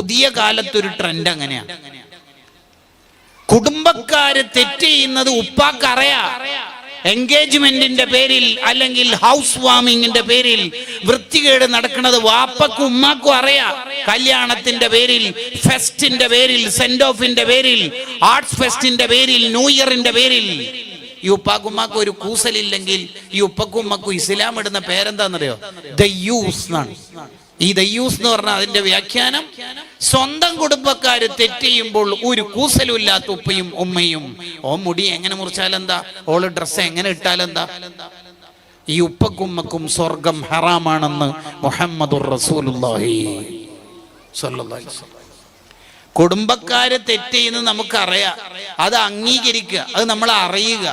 പുതിയ കാലത്തൊരു ട്രെൻഡ് അങ്ങനെയാണ്. കുടുംബക്കാര് തെറ്റ് ചെയ്യുന്നത് ഉപ്പാക്കറിയാം. എൻഗേജ്മെന്റിന്റെ പേരിൽ അല്ലെങ്കിൽ ഹൗസ് വാമിങ്ങിന്റെ പേരിൽ വൃത്തികേട് നടക്കുന്നത് വാപ്പക്കും ഉമ്മാക്കും അറിയാം. കല്യാണത്തിന്റെ പേരിൽ, ഫെസ്റ്റിന്റെ പേരിൽ, സെന്റ് ഓഫിന്റെ പേരിൽ, ആർട്സ് ഫെസ്റ്റിന്റെ പേരിൽ, ന്യൂ ഇയറിന്റെ പേരിൽ ഈ ഉപ്പാക്കുമ്മാക്കും ഒരു കൂസലില്ലെങ്കിൽ ഈ ഉപ്പക്കും ഉമ്മക്കും ഇസ്ലാം ഇടുന്ന പേരെന്താണെന്നറിയോ? ദയ്യൂസ് എന്നാണ്. ഈ ദയ്യൂസ് എന്ന് പറഞ്ഞാൽ അതിന്റെ വ്യാഖ്യാനം സ്വന്തം കുടുംബക്കാര് തെറ്റ് ചെയ്യുമ്പോൾ ഒരു കൂസലും ഇല്ലാത്ത ഉപ്പയും ഉമ്മയും. ഓ മുടി എങ്ങനെ മുറിച്ചാലെന്താ, ഓള് ഡ്രസ്സ് എങ്ങനെ ഇട്ടാലെന്താ? ഈ ഉപ്പക്കുമ്മക്കും സ്വർഗം ഹറാമാണെന്ന് മുഹമ്മദുർ റസൂലുള്ളാഹി സ്വല്ലല്ലാഹി അലൈഹി വസല്ലം. കുടുംബക്കാര് തെറ്റ് ചെയ്യുന്നത് നമുക്കറിയാം, അത് അംഗീകരിക്കുക, അത് നമ്മൾ അറിയുക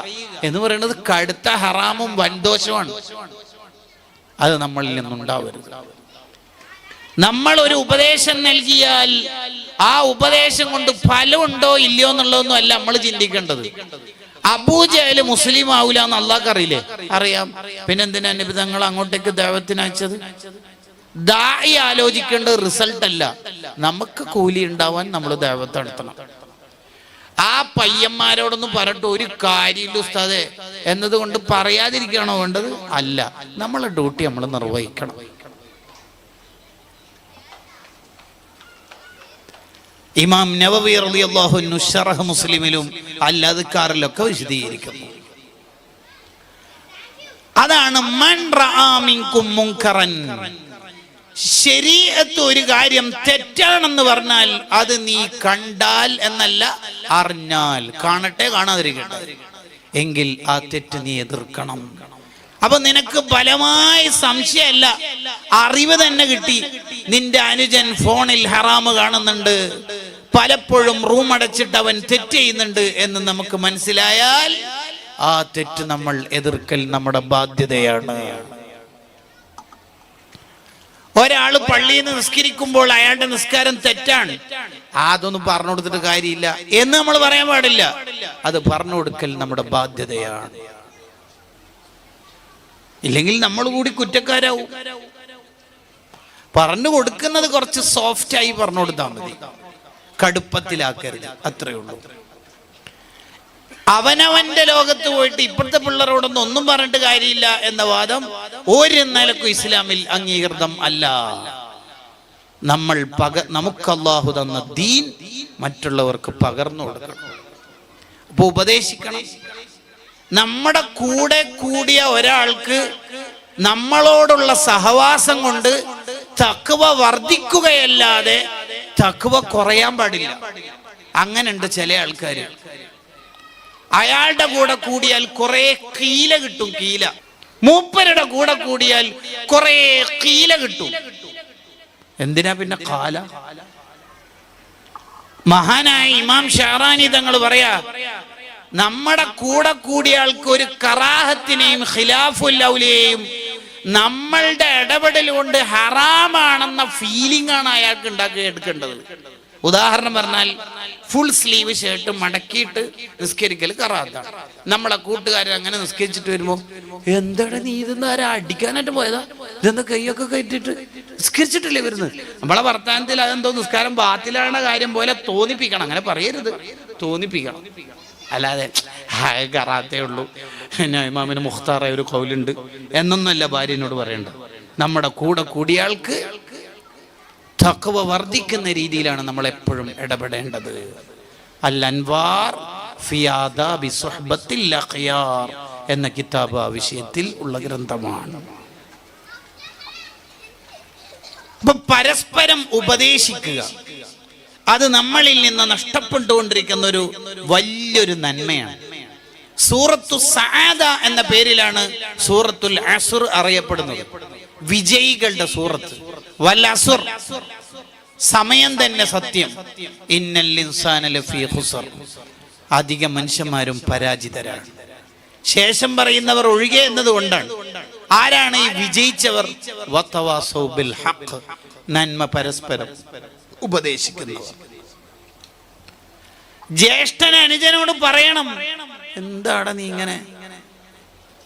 എന്ന് പറയുന്നത് കടുത്ത ഹറാമും വൻദോഷമാണ്. അത് നമ്മളിൽ നിന്നുണ്ടാവരുത്. നമ്മൾ ഒരു ഉപദേശം നൽകിയാൽ ആ ഉപദേശം കൊണ്ട് ഫലമുണ്ടോ ഇല്ലയോ എന്നുള്ളതൊന്നും അല്ല നമ്മൾ ചിന്തിക്കേണ്ടത്. അബൂജഹൽ മുസ്ലിം ആവൂല എന്ന് അള്ളാഹ്ക്ക് അറിയില്ലേ? അറിയാം. പിന്നെന്തിനാ നബി തങ്ങൾ അങ്ങോട്ടേക്ക് ദഅവത്തിന് അയച്ചത്? ദാഇ ആലോചിക്കേണ്ടത് റിസൾട്ട് അല്ല, നമുക്ക് കൂലി ഉണ്ടാവാൻ നമ്മൾ ദഅവത്ത് നടത്തണം. ആ പയ്യന്മാരോടൊന്നും പറഞ്ഞിട്ട് ഒരു കാര്യമില്ല ഉസ്താദേ എന്നതുകൊണ്ട് പറയാതിരിക്കണോ വേണ്ടത്? അല്ല, നമ്മളെ ഡ്യൂട്ടി നമ്മൾ നിർവഹിക്കണം. ഇമാം നവവി റളിയല്ലാഹു അൻഹു ശറഹ് മുസ്ലിമിലും അൽ-അദ്കാറിലൊക്കെ വിശദീകരിക്കുന്നു. അതാണ് മൻ റആ മിൻകും മുൻകറൻ. ശരീഅത്ത് ഒരു കാര്യം തെറ്റാണെന്ന് പറഞ്ഞാൽ അത് നീ കണ്ടാൽ എന്നല്ല, അറിഞ്ഞാൽ. കാണട്ടെ കാണാതിരിക്കട്ടെ, എങ്കിൽ ആ തെറ്റ് നീ എതിർക്കണം. അപ്പൊ നിനക്ക് ബലമായ സംശയമല്ല, അറിവ് തന്നെ കിട്ടി. നിന്റെ അനുജൻ ഫോണിൽ ഹറാമ് കാണുന്നുണ്ട്, പലപ്പോഴും റൂം അടച്ചിട്ട് അവൻ തെറ്റ് ചെയ്യുന്നുണ്ട് എന്ന് നമുക്ക് മനസ്സിലായാൽ ആ തെറ്റ് നമ്മൾ എതിർക്കൽ നമ്മുടെ ബാധ്യതയാണ്. ഒരാള് പള്ളിയിൽ നിന്ന് നിസ്കരിക്കുമ്പോൾ അയാളുടെ നിസ്കാരം തെറ്റാണ്, അതൊന്നും പറഞ്ഞു കൊടുത്തിട്ട് കാര്യമില്ല എന്ന് നമ്മൾ പറയാൻ പാടില്ല. അത് പറഞ്ഞു കൊടുക്കൽ നമ്മുടെ ബാധ്യതയാണ്. ഇല്ലെങ്കിൽ നമ്മൾ കൂടി കുറ്റക്കാരാവും. പറഞ്ഞു കൊടുക്കുന്നത് കുറച്ച് സോഫ്റ്റായി പറഞ്ഞു കൊടുത്താൽ മതി, കടുപ്പത്തിലാക്കരുത്, അത്രയേ ഉള്ളൂ. അവനവന്റെ ലോകത്ത് പോയിട്ട് ഇപ്പോഴത്തെ പിള്ളേരോടൊന്നും ഒന്നും പറഞ്ഞിട്ട് കാര്യമില്ല എന്ന വാദം ഒരു നിലക്കും ഇസ്ലാമിൽ അംഗീകൃതം അല്ല. നമ്മൾ നമുക്ക് അല്ലാഹു തന്ന ദീൻ മറ്റുള്ളവർക്ക് പകർന്നു കൊടുക്കണം. അപ്പൊ ഉപദേശിക്കണം. നമ്മുടെ കൂടെ കൂടിയ ഒരാൾക്ക് നമ്മളോടുള്ള സഹവാസം കൊണ്ട് തഖ്വ വർദ്ധിക്കുകയല്ലാതെ തഖ്വ കുറയാൻ പാടില്ല. അങ്ങനെയുണ്ട് ചില ആൾക്കാർ. അയാളുടെ കൂടെ കൂടിയാൽ കുറെ കീല കിട്ടും, കീല. മൂപ്പരുടെ കൂടെ കൂടിയാൽ കുറെ കീല കിട്ടും. എന്തിനാ പിന്നെ കാല? മഹാനായ ഇമാം ഷഅറാനി തങ്ങൾ പറയാ, നമ്മുടെ കൂടെ കൂടിയ ആൾക്ക് ഒരു കറാഹത്തിനെയും ഖിലാഫുൽ ഔലിയെയും നമ്മളുടെ ഇടപെടൽ കൊണ്ട് ഹറാമാണെന്ന ഫീലിംഗ് ആണ് അയാൾക്ക് ഉണ്ടാക്കി എടുക്കേണ്ടത്. ഉദാഹരണം പറഞ്ഞാൽ ഫുൾ സ്ലീവ് ഷർട്ട് മടക്കിയിട്ട് നിസ്കരിക്കൽ കറാഹത്താണ്. നമ്മളെ കൂട്ടുകാരൻ അങ്ങനെ നിസ്കരിച്ചിട്ട് വരുമ്പോ, എന്താണ് നീ ഇതെന്ന് ആരാ അടിക്കാനായിട്ട് പോയതാ, ഇതെന്താ കൈയൊക്കെ കയറ്റിട്ട് നിസ്കരിച്ചിട്ടില്ലേ വരുന്നത്? നമ്മളെ വർത്താനത്തിൽ അതെന്തോ നിസ്കാരം ബാത്തിലാണ് കാര്യം പോലെ തോന്നിപ്പിക്കണം. അങ്ങനെ പറയരുത്, തോന്നിപ്പിക്കണം. അല്ലാതെ കറാത്തേ ഉള്ളൂ, ഇമാമിന് മുഖ്താറായ ഒരു കൗലുണ്ട് എന്നൊന്നുമല്ല ഭാര്യനോട് പറയേണ്ടത്. നമ്മുടെ കൂടെ കൂടിയാൾക്ക് തഖ്വ വർദ്ധിക്കുന്ന രീതിയിലാണ് നമ്മൾ എപ്പോഴും ഇടപെടേണ്ടത്. അൽ അൻവാർ ഫി ആദാബി സുഹ്ബത്തിൽ അഖ്യാർ എന്ന കിതാബ് ആ വിഷയത്തിൽ ഉള്ള ഗ്രന്ഥമാണ്. അപ്പൊ പരസ്പരം ഉപദേശിക്കുക, അത് നമ്മളിൽ നിന്ന് നഷ്ടപ്പെട്ടുകൊണ്ടിരിക്കുന്ന ഒരു വലിയൊരു നന്മയാണ്. സൂറത്തു സആദ എന്ന പേരിലാണ് സൂറത്തുൽ അസ്ർ അറിയപ്പെടുന്നത്. വിജയികളുടെ സൂറത്ത്. വൽ അസ്ർ, സമയം തന്നെ സത്യം. ഇന്നൽ ഇൻസാന ലഫീ ഖുസ്ർ, അധിക മനുഷ്യന്മാരും പരാജിതരാണ്. ശേഷം പറയുന്നവർ ഒഴികെ എന്നതുകൊണ്ടാണ്. ആരാണ് ഈ വിജയിച്ചവർ? വതവാസൗ ബിൽ ഹഖ്, നന്മ പരസ്പരം ഉപദേശിക്കുന്നവർ. ജ്യേഷ്ഠൻ അനുജനോട് പറയണം, എന്താണ് നീ ഇങ്ങനെ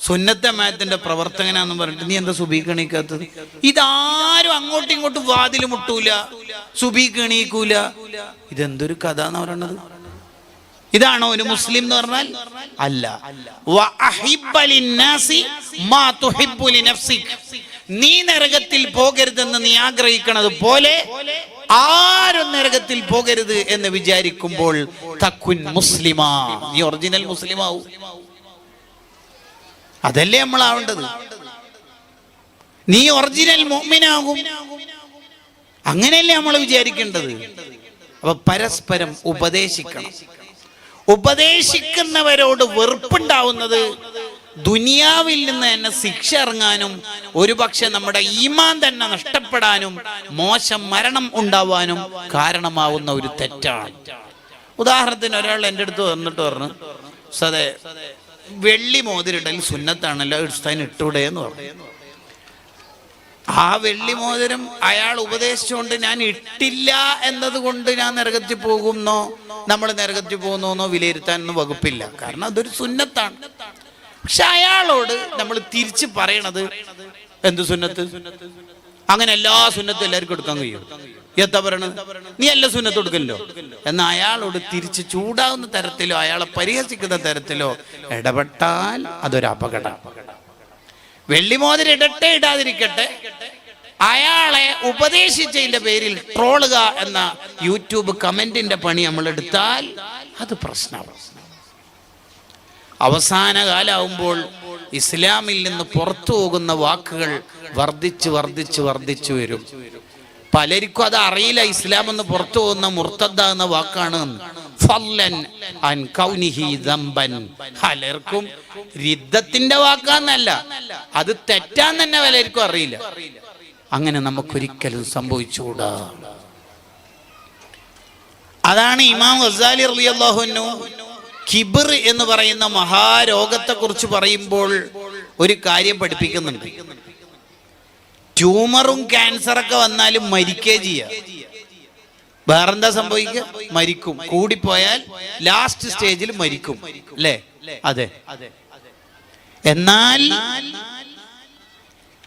സുന്നത്തമായത്തിന്റെ പ്രവർത്തകനാന്ന് പറഞ്ഞിട്ട് നീ എന്താ സുബീക്ക് എണീക്കാത്തത്? ഇതാരും അങ്ങോട്ടും ഇങ്ങോട്ടും വാതിൽ മുട്ടൂല, സുബീക്ക് എണീക്കൂല. ഇതെന്തൊരു കഥ എന്ന് പറയണത്? ഇതാണോ ഒരു മുസ്ലിം എന്ന് പറഞ്ഞാൽ? അല്ല. നീ നരകത്തിൽ പോകരുതെന്ന് നീ ആഗ്രഹിക്കുന്നത് പോലെ ആരും നരകത്തിൽ പോകരുത് എന്ന് വിചാരിക്കുമ്പോൾ തക്കുൻ മുസ്ലിമാ, നീ ഒറിജിനൽ മുസ്ലിമാവും. അതല്ലേ നമ്മളാവേണ്ടത്. നീ ഒറിജിനൽ മുഅ്മിനാകും, അങ്ങനെയല്ലേ നമ്മൾ വിചാരിക്കേണ്ടത്. അപ്പൊ പരസ്പരം ഉപദേശിക്കണം. ഉപദേശിക്കുന്നവരോട് വെറുപ്പുണ്ടാവുന്നത് ദുനിയാവിൽ നിന്ന് തന്നെ ശിക്ഷ ഇറങ്ങാനും ഒരുപക്ഷെ നമ്മുടെ ഈമാൻ തന്നെ നഷ്ടപ്പെടാനും മോശം മരണം ഉണ്ടാവാനും കാരണമാവുന്ന ഒരു തെറ്റാണ്. ഉദാഹരണത്തിന് ഒരാൾ എൻ്റെ അടുത്ത് വന്നിട്ട് പറഞ്ഞു, സതെ വെള്ളി മോതിരിടൽ സുന്നത്താണല്ലോ, എടുത്താൻ ഇട്ടൂടെ എന്ന് പറഞ്ഞു. ആ വെള്ളി മോതിരം അയാൾ ഉപദേശിച്ചുകൊണ്ട് ഞാൻ ഇട്ടില്ല എന്നതുകൊണ്ട് ഞാൻ നരകത്തിൽ പോകുന്നോ നമ്മൾ നരകത്തിൽ പോകുന്നോന്നോ വിലയിരുത്താനൊന്നും വകുപ്പില്ല. കാരണം അതൊരു സുന്നത്താണ്. പക്ഷെ അയാളോട് നമ്മൾ തിരിച്ച് പറയണത് എന്ത് സുന്നത്ത്? അങ്ങനെ എല്ലാ സുന്നത്തും എല്ലാവർക്കും എടുക്കാൻ കഴിയും. എന്താ പറയണത്? നീ എല്ലാ സുന്നത്ത് കൊടുക്കല്ലോ എന്നാൽ അയാളോട് തിരിച്ച് ചൂടാവുന്ന തരത്തിലോ അയാളെ പരിഹസിക്കുന്ന തരത്തിലോ ഇടപെട്ടാൽ അതൊരു അപകടം. വെള്ളിമോതിരം ഇടട്ടെ ഇടാതിരിക്കട്ടെ, അയാളെ ഉപദേശിച്ചതിന്റെ പേരിൽ ട്രോളുക എന്ന യൂട്യൂബ് കമന്റിന്റെ പണി നമ്മൾ എടുത്താൽ അത് പ്രശ്നമാണ്. അവസാന കാലാവുമ്പോൾ ഇസ്ലാമിൽ നിന്ന് പുറത്തു പോകുന്ന വാക്കുകൾ വർദ്ധിച്ചു വർദ്ധിച്ചു വർദ്ധിച്ചു വരും. പലർക്കും അത് അറിയില്ല. ഇസ്ലാം എന്ന് പുറത്തു പോകുന്ന മുർത്തദ്ദ എന്ന വാക്കാണ്. പലർക്കും രിദ്ദത്തിന്റെ വാക്കാന്നല്ല, അത് തെറ്റാന്ന് തന്നെ പലർക്കും അറിയില്ല. അങ്ങനെ നമുക്കൊരിക്കലും സംഭവിച്ചുകൂടാ. അതാണ് ഇമാം ഗസാലി റളിയല്ലാഹു അൻഹു കിബർ എന്ന് പറയുന്ന മഹാരോഗത്തെ കുറിച്ച് പറയുമ്പോൾ ഒരു കാര്യം പഠിപ്പിക്കുന്നുണ്ട്. ട്യൂമറും ക്യാൻസറൊക്കെ വന്നാലും മരിക്കേ ചെയ്യാം. വേറെന്താ സംഭവിക്കുക? മരിക്കും. കൂടിപ്പോയാൽ ലാസ്റ്റ് സ്റ്റേജിൽ മരിക്കും, അല്ലേ? അതെ. എന്നാൽ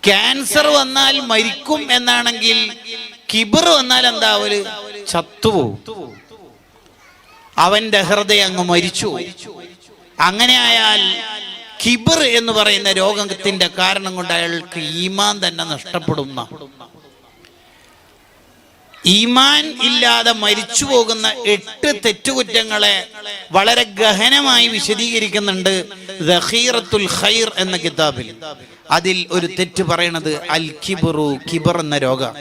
ക്യാൻസർ വന്നാൽ മരിക്കും എന്നാണെങ്കിൽ കിബർ വന്നാൽ എന്താ? ഒരു ചത്തുപോകും, അവന്റെ ഹൃദയം അങ്ങ് മരിച്ചു. അങ്ങനെ ആയാൽ കിബർ എന്ന് പറയുന്ന രോഗത്തിന്റെ കാരണം കൊണ്ട് അയാൾക്ക് ഈമാൻ തന്നെ നഷ്ടപ്പെടുന്ന, ഈമാൻ ഇല്ലാതെ മരിച്ചു പോകുന്ന 8 തെറ്റുകുറ്റങ്ങളെ വളരെ ഗഹനമായി വിശദീകരിക്കുന്നുണ്ട് ദഖീറത്തുൽ ഖൈർ എന്ന കിതാബിൽ. അതിൽ ഒരു തെറ്റ് പറയണത് അൽ കിബ്റു, കിബർ എന്ന രോഗം.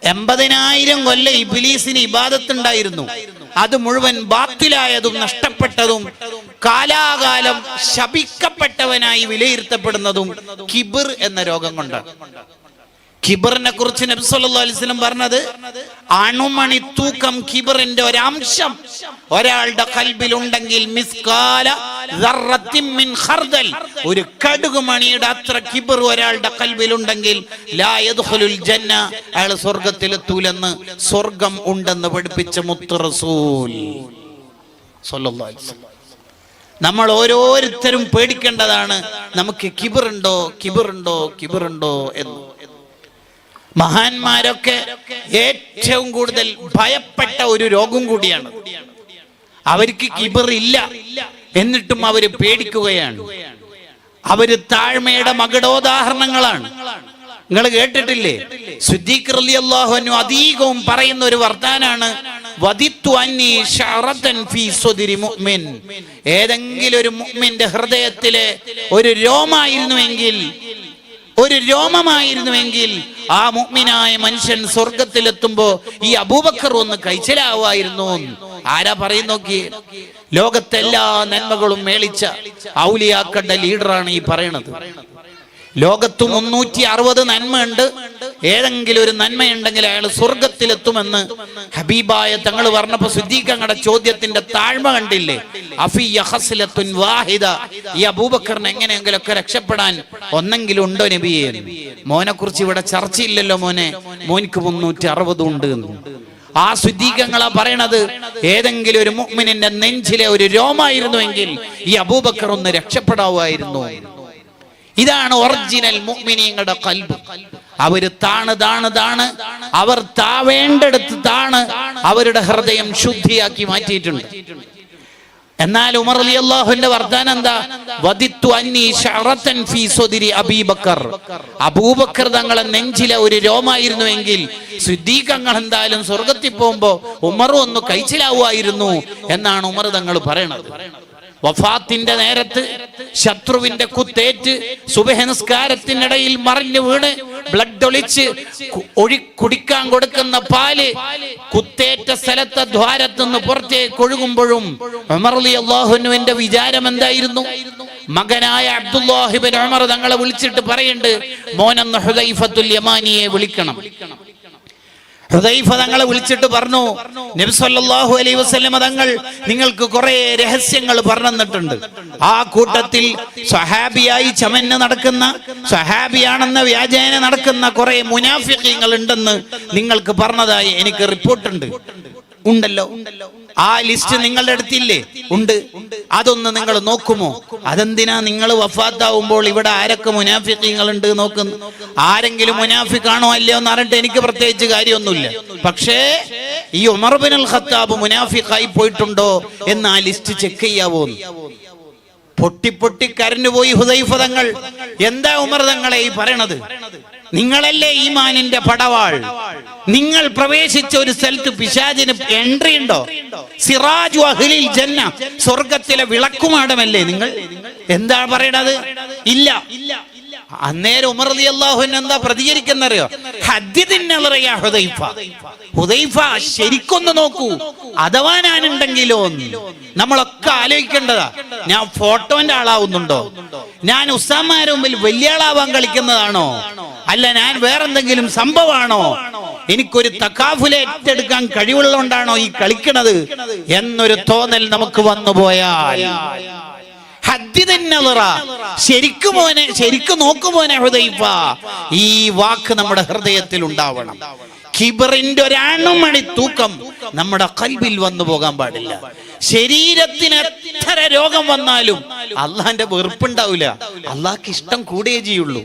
80,000 കൊല്ലം ഇബ്ലീസിന് ഇബാദത്തുണ്ടായിരുന്നു. അത് മുഴുവൻ ബാത്തിലായതും നഷ്ടപ്പെട്ടതും കാലാകാലം ശപിക്കപ്പെട്ടവനായി വിലയിരുത്തപ്പെടുന്നതും കിബർ എന്ന രോഗം കൊണ്ടാണ്. കിബറിനെ കുറിച്ച് നബി സല്ലല്ലാഹു അലൈഹി വസല്ലം പറഞ്ഞത്, അണുമണി തൂക്കം കിബറിന്റെ ഒരംശം ഒരാളുടെ ഖൽബിൽ ഉണ്ടെങ്കിൽ മിസ്കാല ദർറത്തിൻ മിൻ ഖർദൽ, ഒരു കടുകുമണിയുടെ അത്ര കിബർ ഒരാളുടെ ഖൽബിൽ ഉണ്ടെങ്കിൽ ലാ യദ്ഖുലുൽ ജന്ന, അയാൾ സ്വർഗ്ഗത്തിലെത്തൂലെന്ന് സ്വർഗ്ഗം ഉണ്ടെന്ന് പഠിപ്പിച്ച മുത്ത് റസൂൽ സല്ലല്ലാഹു അലൈഹി വസല്ലം. നമ്മൾ ഓരോരുത്തരും പേടിക്കേണ്ടതാണ്, നമുക്ക് കിബറുണ്ടോ കിബറുണ്ടോ കിബറുണ്ടോ എന്ന്. മഹാന്മാരൊക്കെ ഏറ്റവും കൂടുതൽ ഭയപ്പെട്ട ഒരു രോഗം കൂടിയാണ്. അവർക്ക് കിബർ ഇല്ല, എന്നിട്ടും അവര് പേടിക്കുകയാണ്. അവര് താഴ്മയുടെ മകുടോദാഹരണങ്ങളാണ്. നിങ്ങൾ കേട്ടിട്ടില്ലേ? സിദ്ദീഖ് റളിയല്ലാഹു അൻഹു അധികവും പറയുന്ന ഒരു വർത്താനാണ്, വദിത്തു അന്നി ശഅറതൻ ഫീ സുദ്രി മുഅ്മിൻ. ഏതെങ്കിലും ഒരു മുഅ്മിന്റെ ഹൃദയത്തിലെ ഒരു രോമമായിരുന്നുവെങ്കിൽ ആ മുഅ്മിനായ മനുഷ്യൻ സ്വർഗത്തിലെത്തുമ്പോ ഈ അബൂബക്കർ ഒന്ന് കഴിച്ചലാവായിരുന്നു. ആരാ പറയും നോക്കി? ലോകത്തെല്ലാ നന്മകളും മേളിച്ച ഔലിയാക്കളുടെ ലീഡറാണ് ഈ പറയണത്. ലോകത്ത് 360 നന്മയുണ്ട്. ഏതെങ്കിലും ഒരു നന്മയുണ്ടെങ്കിൽ അയാൾ സ്വർഗത്തിലെത്തുമെന്ന് ഹബീബായ തങ്ങൾ പറഞ്ഞപ്പോ സിദ്ദീഖങ്ങളുടെ ചോദ്യത്തിന്റെ താഴ്മ കണ്ടില്ലേ? അഫി യഖസ്ലത്തുൻ വാഹിദ, ഈ അബൂബക്കറിന് എങ്ങനെയെങ്കിലൊക്കെ രക്ഷപ്പെടാൻ ഒന്നെങ്കിലും ഉണ്ടോ നബിയേ? മോനെ കുറിച്ച് ഇവിടെ ചർച്ചയില്ലല്ലോ മോനെ, മോനിക്ക് 360 ഉണ്ട് എന്ന്. ആ സിദ്ദീഖങ്ങളാ പറയണത്, ഏതെങ്കിലും ഒരു മുഅ്മിനിന്റെ നെഞ്ചിലെ ഒരു രോമായിരുന്നുവെങ്കിൽ ഈ അബൂബക്കർ ഒന്ന് രക്ഷപ്പെടാമായിരുന്നു. ഇതാണ് ഒറിജിനൽ മുഅ്മിനീങ്ങളുടെ ഖൽബ്. അവര് താണ് അവർ താവേണ്ടടുത്ത് അവരുടെ ഹൃദയം ശുദ്ധിയാക്കി മാറ്റിയിട്ടുണ്ട്. എന്നാൽ ഉമർ റളിയല്ലാഹുവിന്റെ വർത്താനം എന്താ? വദിത്തു അന്നി ശഅറതൻ ഫീ സദരി അബൂബക്കർ. അബൂബക്കർ തങ്ങളെ നെഞ്ചിലെ ഒരു രോമായിരുന്നുവെങ്കിൽ സിദ്ദീഖ് തങ്ങൾ എന്തായാലും സ്വർഗ്ഗത്തിൽ പോകുമ്പോ ഉമർ ഒന്ന് കഴിച്ചിലാവുമായിരുന്നു എന്നാണ് ഉമർ തങ്ങൾ പറയണത്. വഫാത്തിന്റെ നേരത്ത് ശത്രുവിന്റെ കുത്തേറ്റ് സുബഹി നിസ്കാരത്തിനിടയിൽ മറിഞ്ഞു വീണ് ബ്ലഡ് ഒളിച്ച് കുടിക്കാൻ കൊടുക്കുന്ന പാല് കുത്തേറ്റ സ്ഥലത്തെ ദ്വാരത്തുനിന്ന് പുറത്തേക്ക് ഒഴുകുമ്പോഴും ഉമർ റളിയല്ലാഹുവിന്റെ വിചാരം എന്തായിരുന്നു? മകനായ അബ്ദുല്ലാഹി ഇബ്നു ഉമർ തങ്ങളെ വിളിച്ചിട്ട് പറയുന്നുണ്ട്, മോനെന്ന് ഹുദൈഫത്തുൽ യമാനിയെ വിളിക്കണം. ഹുദൈഫ തങ്ങളെ വിളിച്ചിട്ട് പറഞ്ഞു, നബി സല്ലല്ലാഹു അലൈഹി വസല്ലം തങ്ങൾ നിങ്ങൾക്ക് കുറെ രഹസ്യങ്ങൾ പറഞ്ഞു തന്നിട്ടുണ്ട്. ആ കൂട്ടത്തിൽ സ്വഹാബിയായി ചമന്ന് നടക്കുന്ന, സ്വഹാബിയാണെന്ന വ്യാജേന നടക്കുന്ന കുറെ മുനാഫിഖീങ്ങൾ ഉണ്ടെന്ന് നിങ്ങൾക്ക് പറഞ്ഞതായി എനിക്ക് റിപ്പോർട്ടുണ്ട്. ഉണ്ടല്ലോ, ആ ലിസ്റ്റ് നിങ്ങളുടെ അടുത്തില്ലേ? ഉണ്ട്. അതൊന്ന് നിങ്ങൾ നോക്കുമോ? അതെന്തിനാ നിങ്ങൾ വഫാത്താവുമ്പോൾ ഇവിടെ ആരൊക്കെ മുനാഫിഖീങ്ങൾ ഉണ്ട് നോക്കുന്നു? ആരെങ്കിലും മുനാഫിഖാണോ അല്ലയോ എന്ന് അറിഞ്ഞിട്ട് എനിക്ക് പ്രത്യേകിച്ച് കാര്യമൊന്നുമില്ല. പക്ഷേ ഈ ഉമർ ഇബ്നുൽ ഖത്താബ് മുനാഫിഖായി പോയിട്ടുണ്ടോ എന്ന് ആ ലിസ്റ്റ് ചെക്ക് ചെയ്യാവോ? പൊട്ടി കരഞ്ഞുപോയി ഹുദൈഫ തങ്ങൾ. എന്താ ഉമർ തങ്ങളെ ഈ പറയണത്? നിങ്ങളല്ലേ ഈമാനിന്റെ പടവാൾ. നിങ്ങൾ പ്രവേശിച്ച ഒരു സ്ഥലത്ത് പിശാചിന് എൻട്രി ഉണ്ടോ? സിറാജു അഹ്ലിൽ ജന്ന, സ്വർഗത്തിലെ വിളക്കുമാടമല്ലേ നിങ്ങൾ? എന്താ പറയണത്? ഇല്ല. അന്നേരം ഉമർ റളിയല്ലാഹു അൻഹു എന്താ പ്രതികരിക്കുന്നറിയോ? ഹദ്ദിദിന്നലറിയ ഹുദൈഫ, ഹുദൈഫ ശരിക്കൊന്ന് നോക്കൂ, അഥവാ ഞാനുണ്ടെങ്കിലോ. നമ്മളൊക്കെ ആലോചിക്കേണ്ടതാ, ഞാൻ ഫോട്ടോന്റെ ആളാവുന്നുണ്ടോ? ഞാൻ ഉസ്താമാരുടെ മുമ്പിൽ വലിയ ആളാവാൻ കളിക്കുന്നതാണോ? അല്ല ഞാൻ വേറെന്തെങ്കിലും സംഭവമാണോ? എനിക്കൊരു തക്കാഫുല ഏറ്റെടുക്കാൻ കഴിവുള്ളതുകൊണ്ടാണോ ഈ കളിക്കണത് എന്നൊരു തോന്നൽ നമുക്ക് വന്നുപോയാൽ, ശരിക്കും നോക്കുമോനെ ഹുദൈഫ, ഈ വാക്ക് നമ്മുടെ ഹൃദയത്തിൽ ഉണ്ടാവണം. കിബറിന്റെ ഒരണുമണി തൂക്കം നമ്മുടെ ഖൽബിൽ വന്നു പോകാൻ പാടില്ല. ശരീരത്തിന് എത്ര രോഗം വന്നാലും അള്ളാന്റെ വെറുപ്പുണ്ടാവില്ല. അള്ളാഹ്ക്ക് ഇഷ്ടം കൂടിയേ ചെയ്യുള്ളൂ.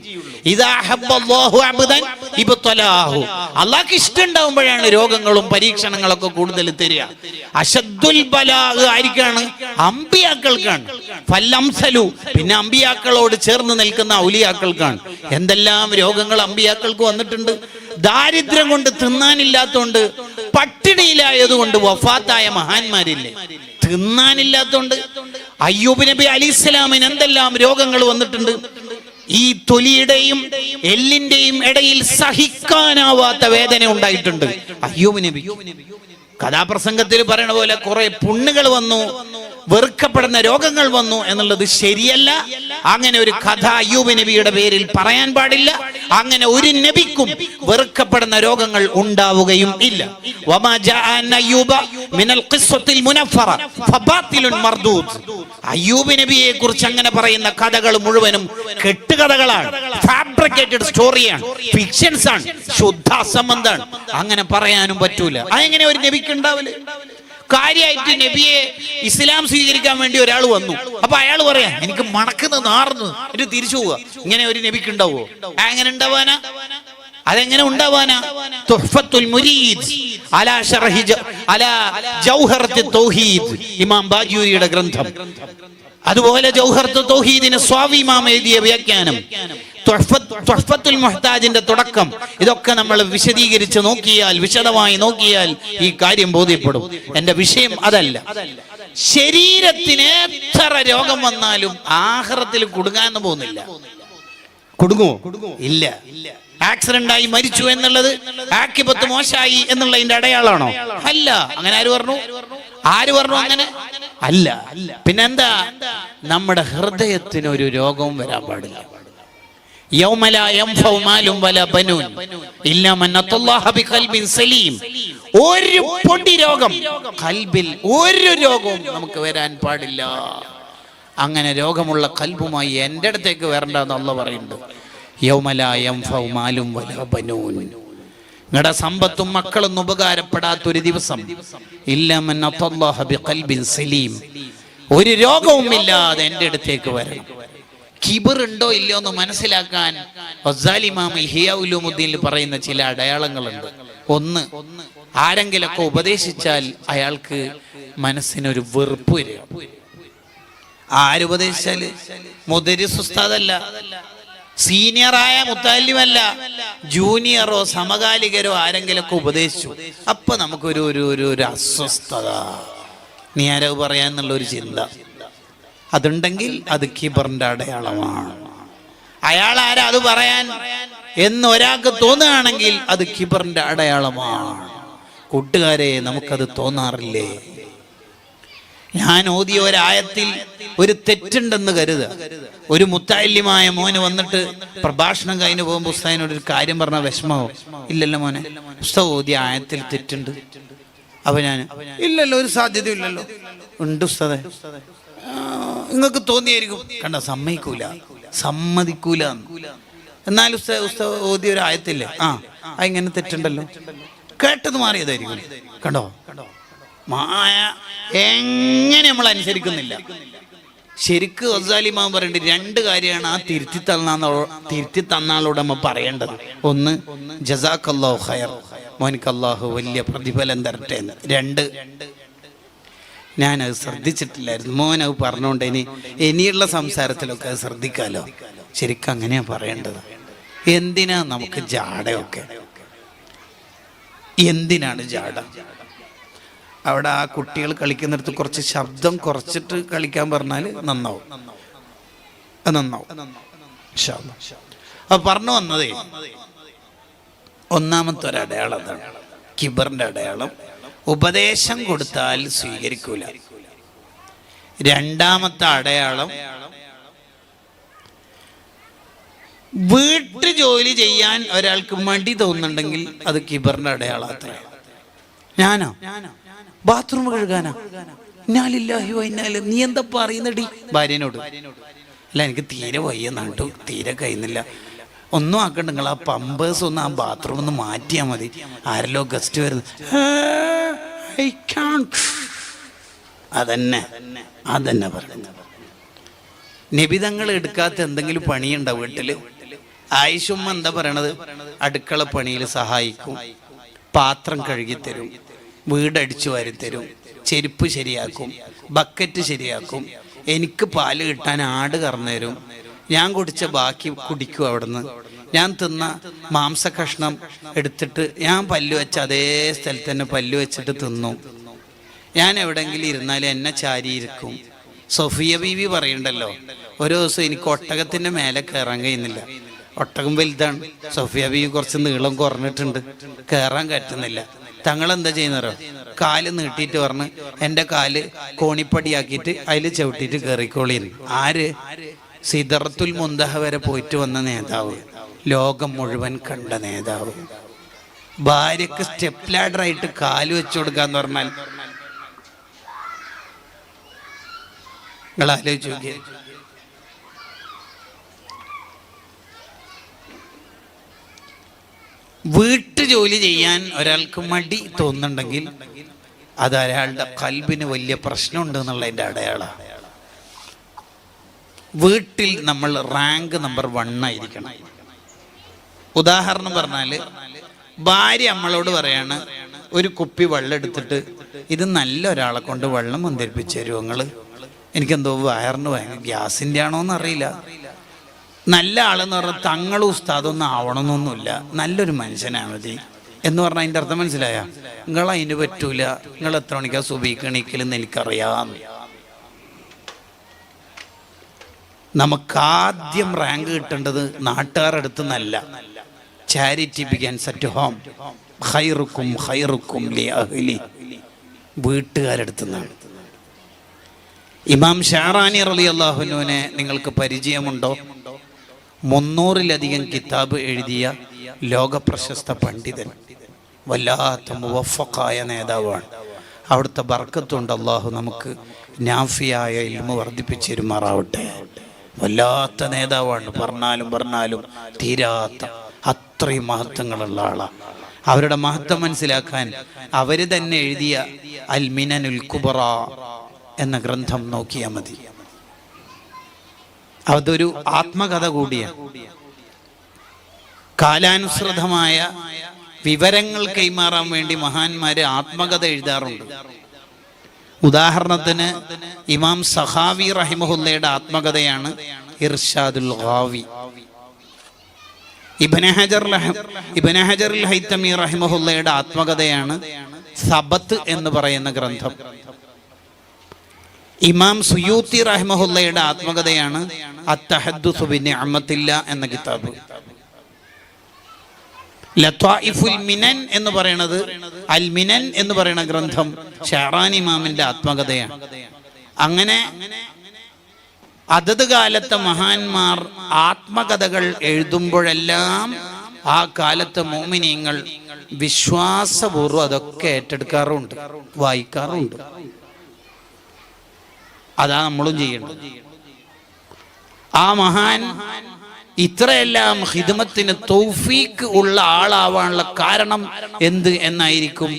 അള്ളാഹ്ക്ക് ഇഷ്ടം ഉണ്ടാവുമ്പോഴാണ് രോഗങ്ങളും പരീക്ഷണങ്ങളൊക്കെ കൂടുതൽ തരിക. അശദ്ദുൽ ബലാ ആയിരിക്കാണ്? അമ്പിയാക്കൾക്കാണ്. ഫല്ലംസലു, പിന്നെ അമ്പിയാക്കളോട് ചേർന്ന് നിൽക്കുന്ന ഔലിയാക്കൾക്കാണ്. എന്തെല്ലാം രോഗങ്ങൾ അമ്പിയാക്കൾക്ക് വന്നിട്ടുണ്ട്. ദാരിദ്ര്യം കൊണ്ട് തിന്നാനില്ലാത്തോണ്ട്, പട്ടിണിയിലായതുകൊണ്ട് വഫാത്തായ മഹാന്മാരില്ലേ? തിന്നാനില്ലാത്തോണ്ട് അയ്യൂബ് നബി അലൈഹിസ്സലാമിന് എന്തെല്ലാം രോഗങ്ങൾ വന്നിട്ടുണ്ട്. ഈ തൊലിയുടെയും എല്ലിന്റെയും ഇടയിൽ സഹിക്കാനാവാത്ത വേദന ഉണ്ടായിട്ടുണ്ട് അയ്യൂബ് നബി. കഥാപ്രസംഗത്തിൽ പറയണ പോലെ കുറെ പുണ്ണുകൾ വന്നു, വെറുക്കപ്പെടുന്ന രോഗങ്ങൾ വന്നു എന്നുള്ളത് ശരിയല്ല. അങ്ങനെ ഒരു കഥ അയ്യൂബ് നബിയുടെ പേരിൽ പറയാൻ പാടില്ല. അങ്ങനെ ഒരു നബിക്കും വെറുക്കപ്പെടുന്ന രോഗങ്ങൾ ഉണ്ടാവുകയും ഇല്ല. അയ്യൂബ് നബിയെ കുറിച്ച് അങ്ങനെ പറയുന്ന കഥകൾ മുഴുവനും കെട്ടുകഥകളാണ്, ഫാബ്രിക്കേറ്റഡ് സ്റ്റോറിയാണ്, ഫിക്ഷൻസ് ആണ്, ശുദ്ധ അസംബന്ധമാണ്. അങ്ങനെ പറയാനും പറ്റൂല. അതെങ്ങനെ ഒരു നബിക്ക് ഉണ്ടാവില്ല? കാര്യമായിട്ട് നബിയെ ഇസ്ലാം സ്വീകരിക്കാൻ വേണ്ടി ഒരാൾ വന്നു. അപ്പൊ അയാൾ പറയാ, എനിക്ക് മണക്കുന്ന നാർന്ന് ഇത് തിരിച്ചു പോവുക. ഇങ്ങനെ ഒരു നബിക്ക് ഉണ്ടാവോ? എങ്ങനെ ഉണ്ടാവാനാ? അതെങ്ങനെ ഉണ്ടാവാനാ? തുഹ്ഫത്തുൽ മുരീദ് അലാ ശർഹി അലാ ജൗഹറത്തുൽ തൗഹീദ്, ഇമാം ബാജൂരിയുടെ ഗ്രന്ഥം. അതുപോലെ ജൗഹറത്തുൽ തൗഹീദിന് സ്വാവി ഇമാം എഴുതിയ വ്യാഖ്യാനം, തുഹ്ഫത്തുൽ മുഹ്താജിന്റെ തുടക്കം, ഇതൊക്കെ നമ്മൾ വിശദീകരിച്ച് നോക്കിയാൽ, വിശദമായി നോക്കിയാൽ ഈ കാര്യം ബോധ്യപ്പെടും. എന്റെ വിഷയം അതല്ല. ശരീരത്തിന് എത്ര രോഗം വന്നാലും ആഖിറത്തിൽ കുടുങ്ങാന്ന് പോകുന്നില്ല. കുടുങ്ങുമോ? ഇല്ല. ആക്സിഡന്റ് ആയി മരിച്ചു എന്നുള്ളത് ആക്കിബത്ത് മോശമായി എന്നുള്ളതിന്റെ അടയാളാണോ? അല്ല. അങ്ങനെ ആര് പറഞ്ഞു? അങ്ങനെ അല്ല. പിന്നെന്താ? നമ്മുടെ ഹൃദയത്തിന് ഒരു രോഗവും വരാൻ പാടില്ല. ഒരു പൊടി രോഗം ഖൽബിൽ, ഒരു രോഗവും നമുക്ക് വരാൻ പാടില്ല. അങ്ങനെ രോഗമുള്ള ഖൽബുമായി എൻ്റെ അടുത്തേക്ക് വരണ്ടെന്ന് അല്ലാഹു പറയുന്നുണ്ട്. നിങ്ങളുടെ സമ്പത്തും മക്കളൊന്നും ഉപകാരപ്പെടാത്തൊരു ദിവസം, ഒരു രോഗവും ഇല്ലാതെ എൻ്റെ അടുത്തേക്ക് വരണം. കിബർ ഉണ്ടോ ഇല്ലയോ എന്ന് മനസ്സിലാക്കാൻ ഗസാലി ഇമാം ഇഹ്യാ ഉലൂമുദ്ദീനിൽ പറയുന്ന ചില അടയാളങ്ങളുണ്ട്. ഒന്ന്, ആരെങ്കിലൊക്കെ ഉപദേശിച്ചാൽ അയാൾക്ക് മനസ്സിനൊരു വെറുപ്പ് വരിക. ആരുപദേശിച്ചാല് മുദരിസ് ഉസ്താദല്ല, സീനിയറായ മുത്തല്ലിമല്ല, ജൂനിയറോ സമകാലികരോ ആരെങ്കിലൊക്കെ ഉപദേശിച്ചു, അപ്പൊ നമുക്കൊരു ഒരു അസ്വസ്ഥത, നീ ആരോ പറയാന്നുള്ളൊരു ചിന്ത അതുണ്ടെങ്കിൽ അത് കിബറിന്റെ അടയാളമാണ്. അയാൾ ആരാ അത് പറയാൻ എന്ന് ഒരാൾക്ക് തോന്നുകയാണെങ്കിൽ അത് കിബറിന്റെ അടയാളമാണ്. കൂട്ടുകാരെ, നമുക്കത് തോന്നാറില്ലേ? ഞാൻ ഓതിയ ഒരായത്തിൽ ഒരു തെറ്റുണ്ടെന്ന് കരുതുക. ഒരു മുത്തല്ലിമായ മോന് വന്നിട്ട് പ്രഭാഷണം കഴിഞ്ഞ് പോകുമ്പോൾ ഉസ്താദിനോട് ഒരു കാര്യം പറഞ്ഞ വിഷമമോ? ഇല്ലല്ലോ മോനെ, ഉസ്താദ് ഓതിയ ആയത്തിൽ തെറ്റുണ്ട്. അപ്പൊ ഞാൻ ഇല്ലല്ലോ, ഒരു സാധ്യത ഇല്ലല്ലോ. ഉണ്ട് ഉസ്താദേ, നിങ്ങൾക്ക് തോന്നിയായിരിക്കും. കണ്ട, സമ്മതിക്കൂല. എന്നാൽ ഉസ്താദ് ഓതിയ ഒരു ആയത്തില്ലേ, ഇങ്ങനെ തെറ്റുണ്ടല്ലോ, കേട്ടത് മാറിയതായിരിക്കും. കണ്ടോ, മായ എങ്ങനെ നമ്മൾ അനുസരിക്കുന്നില്ല. ശരിക്ക് ഗസാലി ഇമാം പറയേണ്ടത് രണ്ട് കാര്യമാണ് ആ തിരുത്തി തന്നാളോട് നമ്മൾ പറയേണ്ടത്. ഒന്ന്, ജസാക്കല്ലാഹു ഖൈർ, മോനിക്ക് അല്ലാഹു വലിയ പ്രതിഫലം തരട്ടെ എന്ന്. രണ്ട്, ഞാനത് ശ്രദ്ധിച്ചിട്ടില്ലായിരുന്നു, മോനത് പറഞ്ഞോണ്ട് ഇനിയുള്ള സംസാരത്തിലൊക്കെ അത് ശ്രദ്ധിക്കാലോ. ശരിക്കും അങ്ങനെയാ പറയേണ്ടത്. എന്തിനാ നമുക്ക് ജാടയൊക്കെ? എന്തിനാണ് ജാട? അവിടെ ആ കുട്ടികൾ കളിക്കുന്നിടത്ത് കുറച്ച് ശബ്ദം കുറച്ചിട്ട് കളിക്കാൻ പറഞ്ഞാൽ നന്നാവും. അപ്പൊ പറഞ്ഞു വന്നതേ, ഒന്നാമത്തെ ഒരു അടയാളം അതാണ്, കിബറിന്റെ അടയാളം. ഉപദേശം കൊടുത്താൽ സ്വീകരിക്കൂല. രണ്ടാമത്തെ അടയാളം, വീട്ടു ജോലി ചെയ്യാൻ ഒരാൾക്ക് മടി തോന്നുന്നുണ്ടെങ്കിൽ അത് കിബറിന്റെ അടയാളാത്ര. ഞാനോ ബാത്റൂം കഴുകാനാ, നീ എന്താ പറയുന്നടി ഭാര്യനോട്? അല്ല, എനിക്ക് തീരെ വയ്യ, നട്ടു തീരെ കഴിയുന്നില്ല, ഒന്നും ആക്കണ്ട, നിങ്ങൾ ആ പമ്പേഴ്സ് ഒന്ന് ആ ബാത്റൂം ഒന്ന് മാറ്റിയാൽ മതി, ആരല്ലോ ഗസ്റ്റ് വരുന്നു. അതന്നെ പറയുന്നത്. നിബിധങ്ങൾ എടുക്കാത്ത എന്തെങ്കിലും പണിയുണ്ടോ വീട്ടില്? ആയിഷുമ്മ എന്താ പറയണത്? അടുക്കള പണിയിൽ സഹായിക്കും, പാത്രം കഴുകിത്തരും, വീടടിച്ചു വാരിത്തരും, ചെരുപ്പ് ശരിയാക്കും, ബക്കറ്റ് ശരിയാക്കും, എനിക്ക് പാല് കിട്ടാൻ ആട് കറന്നു തരും, ഞാൻ കുടിച്ച ബാക്കി കുടിക്കും അവിടുന്ന്, ഞാൻ തിന്ന മാംസകഷ്ണം എടുത്തിട്ട് ഞാൻ പല്ലു വെച്ച അതേ സ്ഥലത്ത് തന്നെ പല്ലു വെച്ചിട്ട് തിന്നു, ഞാൻ എവിടെയെങ്കിലും ഇരുന്നാലും എന്നെ ചാരിയിരിക്കും. സൊഫിയ ബീവി പറയണ്ടല്ലോ, ഒരു ദിവസം എനിക്ക് ഒട്ടകത്തിന്റെ മേലെ കയറാൻ കഴിയുന്നില്ല, ഒട്ടകം വലുതാണ്, സൊഫിയ ബീവി കുറച്ച് നീളം കുറഞ്ഞിട്ടുണ്ട്, കയറാൻ പറ്റുന്നില്ല. തങ്ങളെന്താ ചെയ്യുന്നവരോ, കാല് നീട്ടിയിട്ട് പറഞ്ഞ് എൻ്റെ കാല് കോണിപ്പടിയാക്കിയിട്ട് അതിൽ ചവിട്ടിയിട്ട് കയറിക്കോളിന്ന്. ആര്? സിദറത്തുൽ മുന്തഹ വരെ പോയിട്ട് വന്ന നേതാവ്, ലോകം മുഴുവൻ കണ്ട നേതാവ്. ഭാര്യക്ക് സ്റ്റെപ്പ് ലാഡറായിട്ട് കാല് വെച്ചു കൊടുക്കാന്ന് പറഞ്ഞാൽ നിങ്ങൾ ആലോചിച്ച് നോക്കിയേ. വീട്ടു ജോലി ചെയ്യാൻ ഒരാൾക്ക് മടി തോന്നുന്നുണ്ടെങ്കിൽ അത് അയാളുടെ കൽബിന് വലിയ പ്രശ്നമുണ്ട് എന്നുള്ളതിൻ്റെ അടയാളമാണ്. വീട്ടിൽ നമ്മൾ റാങ്ക് നമ്പർ 1 ആയിരിക്കണം. ഉദാഹരണം പറഞ്ഞാൽ, ഭാര്യ നമ്മളോട് പറയാണ്, ഒരു കുപ്പി വെള്ളം എടുത്തിട്ട് ഇത് നല്ല ഒരാളെ കൊണ്ട് വെള്ളം മന്ദിരിപ്പിച്ചു തരുമോ നിങ്ങൾ? എനിക്കെന്തോ വയറിന് ഭയങ്കര ഗ്യാസിൻ്റെ ആണോന്ന് അറിയില്ല. നല്ല ആളെന്ന് പറഞ്ഞാൽ തങ്ങളും ഉസ്താദൊന്നും ആവണമെന്നൊന്നുമില്ല, നല്ലൊരു മനുഷ്യനാ മതി എന്ന് പറഞ്ഞാൽ അതിൻ്റെ അർത്ഥം മനസ്സിലായ? നിങ്ങൾ അതിന് പറ്റൂല, നിങ്ങൾ എത്ര മണിക്കാ സുബഹിക്ക് എണീക്കലെന്ന് എനിക്കറിയാം. നമുക്കാദ്യം റാങ്ക് കിട്ടേണ്ടത് നാട്ടുകാരടുത്ത് നല്ല. Charity begins at home. ഖൈറുക്കും ലി അഹ്ലി, വീട്ടുകാരടുത്ത് നിന്നാണ്. ഇമാം ഷാറാനി റളിയല്ലാഹു അൻഹുവിനെ നിങ്ങൾക്ക് പരിചയമുണ്ടോ? 300-ലധികം കിതാബ് എഴുതിയ ലോകപ്രശസ്ത പണ്ഡിതൻ, വല്ലാത്ത മുവഫഖായ നേതാവാണ്. അവിടുത്തെ ബർക്കത്തുണ്ട്. അള്ളാഹു നമുക്ക് നാഫിയായ ഇൽമു വർദ്ധിപ്പിച്ചിരുമാറാവട്ടെ. വല്ലാത്ത നേതാവാണ്, പറഞ്ഞാലും തീരാത്ത അത്രയും മഹത്വങ്ങളുള്ള ആളാണ്. അവരുടെ മഹത്വം മനസ്സിലാക്കാൻ അവര് തന്നെ എഴുതിയ അൽ മിനനുൽ കുബ്ര എന്ന ഗ്രന്ഥം നോക്കിയാൽ മതി. അതൊരു ആത്മകഥ കൂടിയാണ്. കാലാനുസൃതമായ വിവരങ്ങൾ കൈമാറാൻ വേണ്ടി മഹാന്മാര് ആത്മകഥ എഴുതാറുണ്ട്. ഉദാഹരണത്തിന് ഇമാം സഖാവി റഹിമഹുല്ലയുടെ ആത്മകഥയാണ് ഇർഷാദുൽ ഗാവി. ഇബ്നു ഹജറുൽ ഹൈതമി റഹിമഹുല്ലയുടെ ആത്മകഥയാണ് സബത്ത് എന്ന് പറയുന്ന ഗ്രന്ഥം. ഇമാം സുയൂത്തി റഹിമഹുല്ലയുടെ ആത്മകഥയാണ് അത്തഹദ്ദുസു ബിനിഅമത്തില്ലാ എന്ന കിതാബ്. ലത്വായിഫുൽ മിനൻ എന്ന് പറയുന്നത്, അൽ മിനൻ എന്ന് പറയുന്ന ഗ്രന്ഥം ഷഅറാനി ഇമാമിന്റെ ആത്മകഥയാണ്. അങ്ങനെ അതത് കാലത്തെ മഹാന്മാർ ആത്മകഥകൾ എഴുതുമ്പോഴെല്ലാം ആ കാലത്തെ മുഅ്മിനീങ്ങൾ വിശ്വാസപൂർവ്വം അതൊക്കെ ഏറ്റെടുക്കാറുണ്ട്, വായിക്കാറുണ്ട്. അതാ നമ്മളും ചെയ്യേണ്ടത്. ആ മഹാൻ ഇത്രയെല്ലാം ഖിദ്മത്തിന് തൗഫീഖ് ഉള്ള ആളാവാനുള്ള കാരണം എന്ത് എന്നായിരിക്കും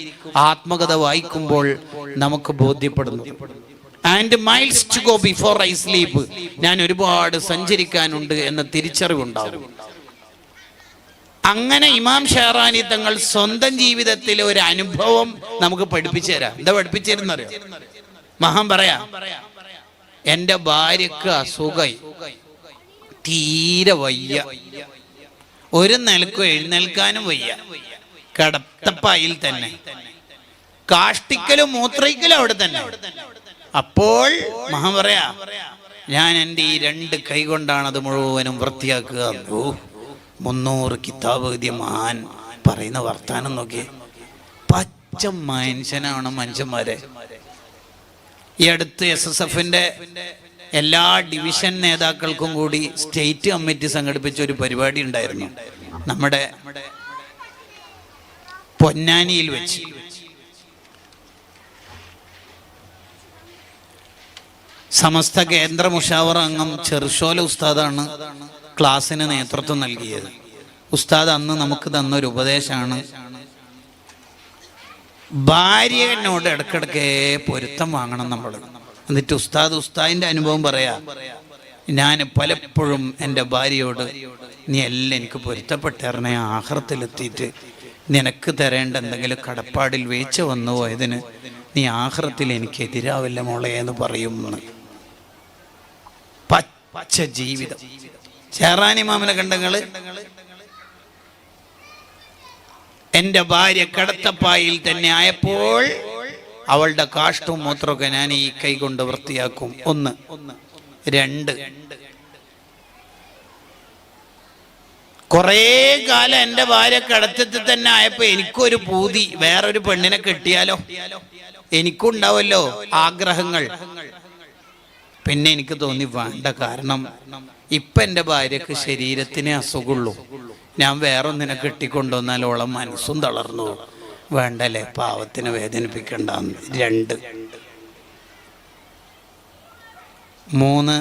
ആത്മകഥ വായിക്കുമ്പോൾ നമുക്ക് ബോധ്യപ്പെടുന്നു. And miles to go before I sleep, ഞാൻ ഒരുപാട് സഞ്ചരിക്കാനുണ്ട് എന്ന തിരിച്ചറിവുണ്ടാകും. അങ്ങനെ ഇമാം ഷഹറാനി തങ്ങൾ സ്വന്തം ജീവിതത്തിലെ ഒരു അനുഭവം നമുക്ക് പഠിപ്പിച്ചു തരാം. എന്താ പഠിപ്പിച്ചിരുന്നറിയോ? മഹാൻ പറയാ, എൻ്റെ ഭാര്യക്ക് അസുഖമായി, തീരെ വയ്യ, ഒരു നിലക്കും എഴുന്നേൽക്കാനും വയ്യ, കിടത്തപ്പായിൽ തന്നെ, കാഷ്ടിക്കലും മൂത്രയിക്കലും അവിടെ തന്നെ. അപ്പോൾ മഹാൻ പറയാ, ഞാൻ എൻ്റെ ഈ 2 കൈ കൊണ്ടാണ് അത് മുഴുവനും വൃത്തിയാക്കുക. 300 കിതാബ് എഴുതിയ മഹാൻ പറയുന്ന വർത്താനം നോക്കി. പച്ച മനുഷ്യനാണ് മനുഷ്യന്മാരെ. ഈ അടുത്ത് SSFന്റെ എല്ലാ ഡിവിഷൻ നേതാക്കൾക്കും കൂടി സ്റ്റേറ്റ് കമ്മിറ്റി സംഘടിപ്പിച്ച ഒരു പരിപാടി ഉണ്ടായിരുന്നു നമ്മുടെ പൊന്നാനിയിൽ വെച്ച്. സമസ്ത കേന്ദ്ര മുഷാവറ അംഗം ചെറുശോല ഉസ്താദാണ് ക്ലാസ്സിന് നേതൃത്വം നൽകിയത്. ഉസ്താദ് അന്ന് നമുക്ക് തന്നൊരു ഉപദേശമാണ്, ഭാര്യനോട് ഇടക്കിടക്കേ പൊരുത്തം വാങ്ങണം നമ്മൾ. എന്നിട്ട് ഉസ്താദിന്റെ അനുഭവം പറയാ, ഞാൻ പലപ്പോഴും എൻ്റെ ഭാര്യയോട്, നീ എല്ലാം എനിക്ക് പൊരുത്തപ്പെട്ടേറണേ, ആഖിറത്തിലെത്തിയിട്ട് നിനക്ക് തരേണ്ട എന്തെങ്കിലും കടപ്പാടിൽ വീഴ്ച വന്നു പോയതിന് നീ ആഖിറത്തിൽ എനിക്ക് എതിരാവില്ല മോളെ എന്ന് പറയും. പച്ച ജീവിതം. ഷഹറാനി ഇമാമിനെ കണ്ടങ്ങള്, എൻ്റെ ഭാര്യ കിടത്തപ്പായിൽ തന്നെ ആയപ്പോൾ അവളുടെ കാഷ്ടവും മൂത്രമൊക്കെ ഞാൻ ഈ കൈ കൊണ്ട് വൃത്തിയാക്കും. 1. 2, കുറേ കാലം എൻ്റെ ഭാര്യ കിടത്തത്തിൽ തന്നെ ആയപ്പോ എനിക്കൊരു പൂതി, വേറൊരു പെണ്ണിനെ കെട്ടിയാലോ, എനിക്കുണ്ടാവല്ലോ ആഗ്രഹങ്ങൾ. പിന്നെ എനിക്ക് തോന്നി വേണ്ട, കാരണം ഇപ്പൊ എൻ്റെ ഭാര്യക്ക് ശരീരത്തിനെ അസുഖമുള്ളൂ, ഞാൻ വേറൊന്നിനെ കെട്ടിക്കൊണ്ടുവന്നാൽ ഓളം മനസ്സും തളർന്നു, വേണ്ടല്ലേ, പാവത്തിന് വേദനിപ്പിക്കണ്ടെന്ന്. 2. 3,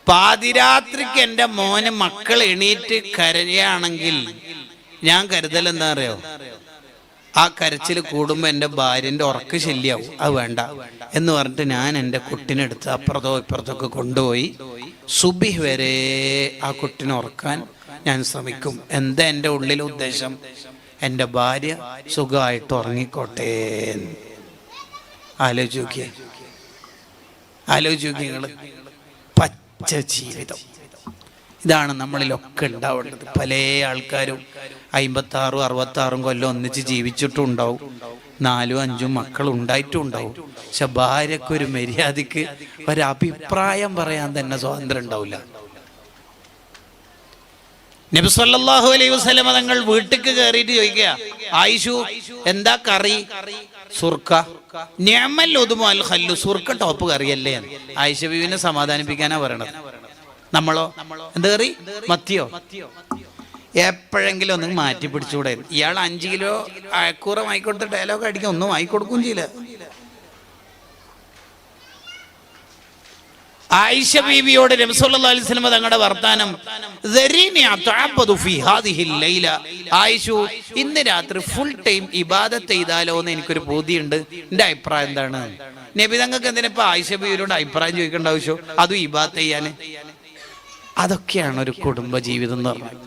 പാതിരാത്രിക്ക് എൻ്റെ മോന് മക്കൾ എണീറ്റ് കരയുകയാണെങ്കിൽ ഞാൻ കരുതൽ എന്താ അറിയോ, ആ കരച്ചിൽ കൂടുമ്പോൾ എൻ്റെ ഭാര്യൻ്റെ ഉറക്ക് ശല്യാവും, അത് വേണ്ട എന്ന് പറഞ്ഞിട്ട് ഞാൻ എൻ്റെ കുട്ടിനെടുത്ത് അപ്പുറത്തോ ഇപ്പുറത്തൊക്കെ കൊണ്ടുപോയി സുബിഹ് വരെ ആ കുട്ടിനെ ഉറക്കാൻ ഞാൻ ശ്രമിക്കും. എന്താ എൻ്റെ ഉള്ളിലെ ഉദ്ദേശം? എൻ്റെ ഭാര്യ സുഖമായിട്ട് ഉറങ്ങിക്കോട്ടെ. ആലോചിച്ച് നോക്കിയേ നിങ്ങൾ. പച്ച ജീവിതം. ഇതാണ് നമ്മളിലൊക്കെ ഉണ്ടാവേണ്ടത്. പല ആൾക്കാരും 56, 66 കൊല്ലം ഒന്നിച്ച് ജീവിച്ചിട്ടും ഉണ്ടാവും, 4, 5 മക്കൾ ഉണ്ടായിട്ടും ഉണ്ടാവും. പക്ഷെ ഭാര്യക്കൊരു മര്യാദക്ക് ഒരഭിപ്രായം പറയാൻ തന്നെ സ്വാതന്ത്ര്യം ഉണ്ടാവില്ല. നബി സല്ലല്ലാഹു അലൈഹി വസല്ലം തങ്ങൾ വീട്ടിക്ക് കയറിയിട്ട് ചോദിക്കുക, ആയിഷു എന്താ കറി? സുർക്ക. നിഅമൽ ഉദ്മു അൽ ഖല്ലു, സുർക്ക ടോപ്പ് കറിയല്ലേ. ആയിഷ ബീവിനെ സമാധാനിപ്പിക്കാനാ പറയണത്. നമ്മളോ എന്ത് കറി? മത്തിയോ? എപ്പോഴെങ്കിലും ഒന്ന് മാറ്റി പിടിച്ചുകൂടെ? ഇയാൾ 5 കിലോ അയക്കൂറ വാങ്ങിക്കൊടുത്ത ഡയലോഗ് അടിക്കാൻ ഒന്നും വാങ്ങിക്കൊടുക്കും ചെയ്യില്ല. ആയിഷ ബീവിയോട് നബി സല്ലല്ലാഹു അലൈഹി വസല്ലം തങ്ങളുടെ വർത്താനം, ആയിഷു ഇന്ന് രാത്രി ഫുൾ ടൈം ഇബാദത്ത് ചെയ്താലോ എന്ന് എനിക്കൊരു പൂതിയുണ്ട്, എന്റെ അഭിപ്രായം എന്താണ്? നബി തങ്ങൾക്ക് എന്തിനാ ഇപ്പൊ ആയിഷ ബീവിയോട് അഭിപ്രായം ചോദിക്കേണ്ട ആവശ്യം? അതും ഇബാദത്ത് ചെയ്യാന്. അതൊക്കെയാണ് ഒരു കുടുംബ ജീവിതം എന്ന് പറഞ്ഞാൽ.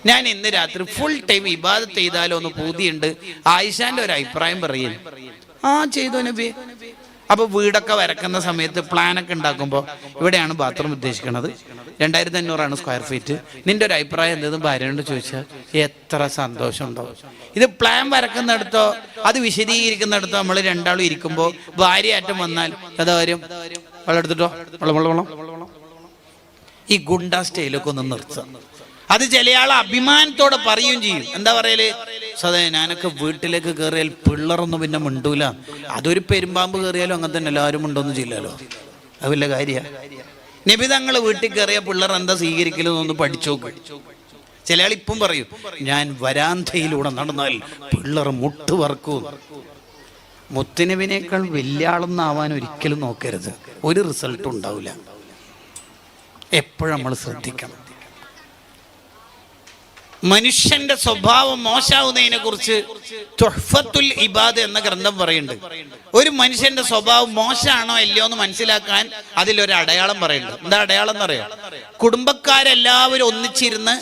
ഞാൻ ഇന്ന് രാത്രി ഫുൾ ടൈം ഇബാദത്ത് ചെയ്താലോ എന്ന് പൂതിയുണ്ട്. ആയിഷാന്റെ ഒരു അഭിപ്രായം പറയുന്നു. ചെയ്തോ നബി. അപ്പൊ വീടൊക്കെ വരക്കുന്ന സമയത്ത് പ്ലാനൊക്കെ ഉണ്ടാക്കുമ്പോൾ ഇവിടെയാണ് ബാത്റൂം ഉദ്ദേശിക്കുന്നത്, 2500 സ്ക്വയർ ഫീറ്റ്. നിന്റെ ഒരു അഭിപ്രായം എന്തെന്ന് ഭാര്യയോട് ചോദിച്ചാൽ എത്ര സന്തോഷം ഉണ്ടാവും. ഇത് പ്ലാൻ വരക്കുന്നിടത്തോ അത് വിശദീകരിക്കുന്നിടത്തോ നമ്മൾ രണ്ടാളും ഇരിക്കുമ്പോൾ ഭാര്യയാറ്റം വന്നാൽ അതാ കാര്യം, വെള്ളം എടുത്തിട്ടോ, വെള്ളം ഈ ഗുണ്ട സ്റ്റൈലൊക്കെ ഒന്ന് നിർത്തുക. അത് ചില ആൾ അഭിമാനത്തോടെ പറയുകയും ചെയ്യും. എന്താ പറയല്, സദേ ഞാനൊക്കെ വീട്ടിലേക്ക് കയറിയാൽ പിള്ളറൊന്നും പിന്നെ മിണ്ടൂല, അതൊരു പെരുമ്പാമ്പ് കയറിയാലും അങ്ങനെ തന്നെ എല്ലാവരും മിണ്ടൊന്നും ചെയ്യില്ലല്ലോ, അത് വല്ല കാര്യ. നബി തങ്ങൾ വീട്ടിൽ കയറിയ പിള്ളർ എന്താ സ്വീകരിക്കലെന്നൊന്ന് പഠിച്ചു നോക്ക്. ചില ആൾ ഇപ്പം പറയും ഞാൻ വരാന്തയിലൂടെ നടന്നാൽ പിള്ളർ മുട്ട് വറക്കും. മുത്തുനബിനേക്കാൾ വലിയ ആളൊന്നും ആവാൻ ഒരിക്കലും നോക്കരുത്, ഒരു റിസൾട്ടും ഉണ്ടാവില്ല. എപ്പോഴും നമ്മൾ ശ്രദ്ധിക്കണം. മനുഷ്യന്റെ സ്വഭാവം മോശാവുന്നതിനെ കുറിച്ച് തുഹ്ഫത്തുൽ ഇബാദ് എന്ന ഗ്രന്ഥം പറയുന്നുണ്ട്. ഒരു മനുഷ്യന്റെ സ്വഭാവം മോശമാണോ അല്ലയോ എന്ന് മനസ്സിലാക്കാൻ അതിലൊരു അടയാളം പറയുന്നുണ്ട്. എന്താ അടയാളം എന്നറിയാം? കുടുംബക്കാരെല്ലാവരും ഒന്നിച്ചിരുന്ന്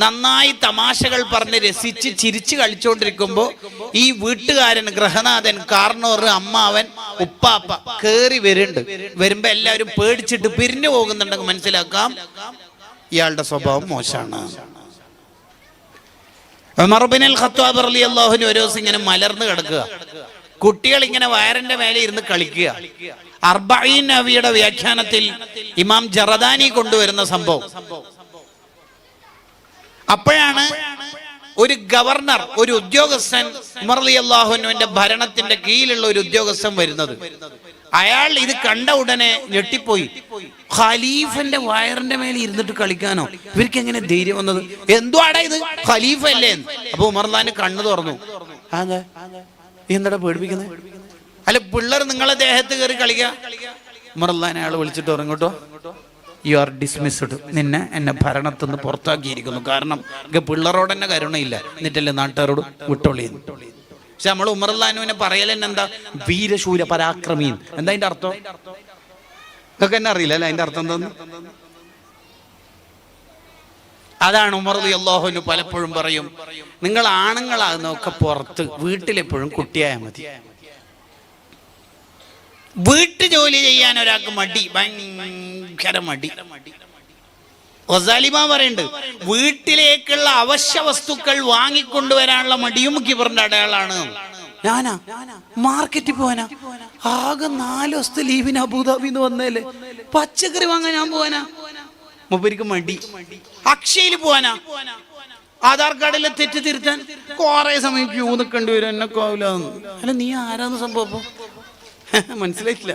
നന്നായി തമാശകൾ പറഞ്ഞ് രസിച്ച് ചിരിച്ച് കളിച്ചുകൊണ്ടിരിക്കുമ്പോൾ ഈ വീട്ടുകാരൻ, ഗൃഹനാഥൻ, കാർണോർ, അമ്മാവൻ, ഉപ്പാപ്പ കേറി വരുമ്പോ എല്ലാവരും പേടിച്ചിട്ട് പിരിഞ്ഞു പോകുന്നുണ്ടെങ്കിൽ മനസ്സിലാക്കാം ഇയാളുടെ സ്വഭാവം മോശമാണ്. ഉമർ ഇബ്നുൽ ഖത്താബ് റളിയല്ലാഹു അൻഹു ഒരു ദിവസം ഇങ്ങനെ മലർന്നു കിടക്കുക, കുട്ടികൾ ഇങ്ങനെ വയറിന്റെ മേലെ ഇരുന്ന് കളിക്കുക. 40 നബിയുടെ വ്യാഖ്യാനത്തിൽ ഇമാം ജറദാനി കൊണ്ടുവരുന്ന സംഭവം. അപ്പോഴാണ് ഒരു ഗവർണർ, ഒരു ഉദ്യോഗസ്ഥൻ, ഉമർ റളിയല്ലാഹു അൻഹുവിന്റെ ഭരണത്തിന്റെ കീഴിലുള്ള ഒരു ഉദ്യോഗസ്ഥൻ വരുന്നത്. അയാൾ ഇത് കണ്ട ഉടനെ ഞെട്ടിപ്പോയി. ഖലീഫന്റെ വയറിന്റെ മേലെ ഇരുന്നിട്ട് കളിക്കാനോ? ഇവർക്ക് എങ്ങനെ ധൈര്യം വന്നത്? എന്തുവാടാ ഇത്, ഖലീഫ അല്ലേ? അപ്പൊ ഉമർലാന് കണ്ണു തുറന്നു. എന്താടാ പേടിപ്പിക്കുന്നത്? അല്ല, പിള്ളേർ നിങ്ങളെ ദേഹത്ത് കയറി കളിക്ക. ഉമർലാൻ അയാൾ വിളിച്ചിട്ട് ഇറങ്ങോട്ടോ, യു ആർ ഡിസ്മിസ്ഡ്, നിന്നെ എന്നെ ഭരണത്തിൽ നിന്ന് പുറത്താക്കിയിരിക്കുന്നു. കാരണം പിള്ളേരോട് തന്നെ കരുണയില്ല, എന്നിട്ടല്ലേ നാട്ടുകാരോട് വിട്ടോളിയെന്ന്. പക്ഷെ നമ്മൾ ഉമർലാനുവിനെ പറയലെന്നെ എന്താ, വീരശൂര പരാക്രമീൻ. എന്താ അതിന്റെ അർത്ഥം? ഇതൊക്കെ എന്നെ അറിയില്ല അല്ലെ അതിന്റെ അർത്ഥം എന്താന്ന്? അതാണ് ഉമർ റളിയല്ലാഹു അൻഹു പലപ്പോഴും പറയും, നിങ്ങൾ ആണുങ്ങളാകുന്നൊക്കെ പുറത്ത്, വീട്ടിലെപ്പോഴും കുട്ടിയായാൽ മതി. വീട്ടു ജോലി ചെയ്യാൻ ഒരാൾക്ക് മടി, ഭയങ്കര മടി. ഗസാലിമാ പറയുന്നുണ്ട്, വീട്ടിലേക്കുള്ള അവശ്യ വസ്തുക്കൾ വാങ്ങിക്കൊണ്ടുവരാനുള്ള മടിയും കിബറിന്റെ അടയാളാണ്. ഞാനാ മാർക്കറ്റിൽ പോവാനാ, ആകെ 4 ദിവസത്തെ ലീവിന് അബുദാബിന്ന് വന്നേലേ, പച്ചക്കറി വാങ്ങാൻ ഞാൻ പോവാനാ. മൂപ്പർക്ക് മടി. അക്ഷയയിൽ പോവാനാ, ആധാർ കാർഡിലെ തെറ്റ് തിരുത്താൻ കുറെ സമയം ക്യൂ നിൽക്കേണ്ടി വരും, എന്നെ കോവില്ല. അല്ല, നീ ആരാന്ന് സംഭവം മനസ്സിലായിട്ടില്ല.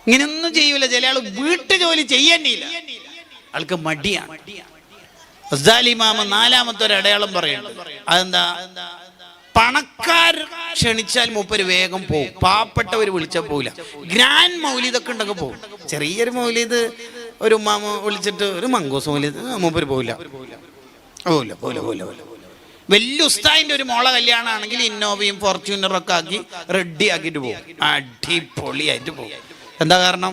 ഇങ്ങനെയൊന്നും ചെയ്യൂല. ചില ആള് വീട്ടു ജോലി ചെയ്യേണ്ടിയില്ല, ആൾക്ക് മടിയാണ്. ഇമാമ 4ാമത്തെ ഒരു അടയാളം പറയുന്നുണ്ട്. അതെന്താ? പണക്കാർ ക്ഷണിച്ചാൽ മൂപ്പര് വേഗം പോകും, പാവപ്പെട്ടവർ വിളിച്ചാൽ പോകില്ല. ഗ്രാൻഡ് മൗലീദൊക്കെ ഉണ്ടെങ്കിൽ പോകും. ചെറിയൊരു മൗലീദ്, ഒരു ഉമ്മാമ വിളിച്ചിട്ട് ഒരു മങ്കോസ് മൗലീദ്, മൂപ്പര് പോകില്ല. വലിയ ഉസ്താദിന്റെ ഒരു മോളെ കല്യാണമാണെങ്കിൽ ഇന്നോവയും ഫോർച്യൂണറും ഒക്കെ ആക്കി റെഡി ആക്കിയിട്ട് പോകും, അടിപൊളിയായിട്ട് പോകും. എന്താ കാരണം?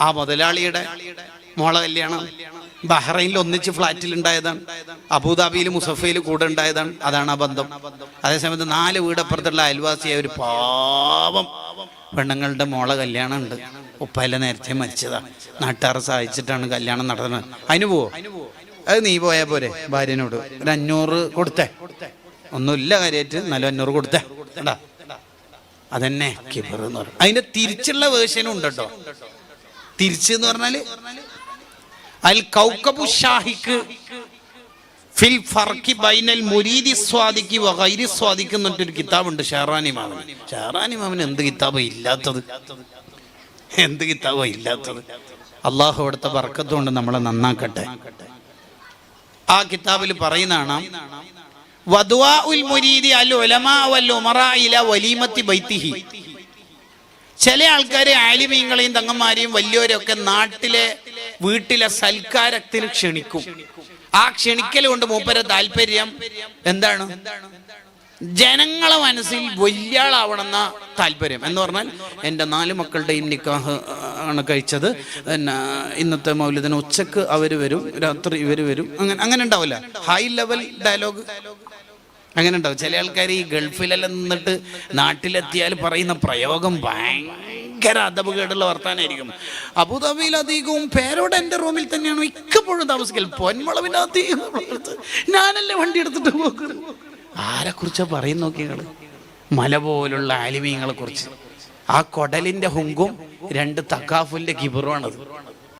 ആ മുതലാളിയുടെ മോളെ കല്യാണം ബഹ്റൈനിൽ ഒന്നിച്ച് ഫ്ലാറ്റിൽ ഉണ്ടായതാണ്, അബുദാബിയിൽ മുസഫയിൽ കൂടെ ഉണ്ടായതാണ്. അതാണ് ആ ബന്ധം. അതേസമയത്ത് 4 വീടപ്പുറത്തുള്ള അയൽവാസിയായ ഒരു പാവം പെണ്ണുങ്ങളുടെ മോളെ കല്യാണം ഉണ്ട്. ഉപ്പയില നേരത്തെ മരിച്ചതാണ്, നാട്ടുകാർ സഹായിച്ചിട്ടാണ് കല്യാണം നടന്നത്. അതിന് പോവോ? അത് നീ പോയാ പോരെ, ഭാര്യനോട് ഒരു 500 കൊടുത്തേ, ഒന്നുമില്ല കാര്യമായിട്ട്, നല്ല 500 കൊടുത്തേ. അതന്നെ കിബർ എന്ന് പറയും. അതിന്റെ തിരിച്ചുള്ള വേർഷനും ഉണ്ട് കേട്ടോ. തിരിച്ചെന്ന് പറഞ്ഞാല് അൽ കൗകബു ഷാഹിക്ക് ഫിൽ ഫർഖി ബൈനൽ മുരീദി സ്വാദിഖി വഗൈരി സ്വാദിഖ് എന്നൊരു കിതാബുണ്ട് ഷഹറാനി ഇമാമിന്. ഷഹറാനി ഇമാമിന് എന്ത് കിതാബ് ഇല്ലാത്തത്? എന്ത് കിതാബ് ഇല്ലാത്തത്? അള്ളാഹു അവിടുത്തെ ബർക്കത്ത് കൊണ്ട് നമ്മളെ നന്നാക്കട്ടെ. ആ കിതാബിൽ പറയുന്നതാണ്, വദ്വാഉൽ മുരീദി അൽ ഉലമാ വൽ ഉമറാ ഇലാ വലീമത്തി ബൈത്തിഹി. ചില ആൾക്കാരെ ആലിമീങ്ങളെയും തങ്ങന്മാരെയും വലിയവരെയൊക്കെ നാട്ടിലെ വീട്ടിലെ സൽക്കാരത്തിന് ക്ഷണിക്കും. ആ ക്ഷണിക്കൽ കൊണ്ട് മൂപ്പരെ താല്പര്യം എന്താണ്? ജനങ്ങളെ മനസ്സിൽ വലിയ ആളാവണമെന്ന താല്പര്യം. എന്ന് പറഞ്ഞാൽ എൻ്റെ 4 മക്കളുടെയും നിക്കാഹ് ആണ് കഴിച്ചത്. പിന്നെ ഇന്നത്തെ മൗലിദിന് ഉച്ചക്ക് അവർ വരും, രാത്രി ഇവർ വരും. അങ്ങനെ ഉണ്ടാവില്ല. ഹൈ ലെവൽ ഡയലോഗ് അങ്ങനെ ഉണ്ടാവും. ചില ആൾക്കാർ ഈ ഗൾഫിലെല്ലാം നിന്നിട്ട് നാട്ടിലെത്തിയാൽ പറയുന്ന പ്രയോഗം ഭയങ്കര അദബുകേടുള്ള വർത്താനായിരിക്കും. അബുദാബിയിൽ അധികവും പേരോട് എൻ്റെ റൂമിൽ തന്നെയാണ് മിക്കപ്പോഴും താമസിക്കൽ. പൊന്മുളവിൻ്റെ അധികം ഞാനല്ലേ വണ്ടി എടുത്തിട്ട് പോകുന്നത്. ആരെക്കുറിച്ചാണ് പറയുന്ന നോക്കിയാൽ മല പോലുള്ള ആലിമീങ്ങളെ കുറിച്ച്. ആ കൊടലിൻ്റെ ഹുങ്കും 2 തക്കാഫുലിൻ്റെ കിബറുമാണത്.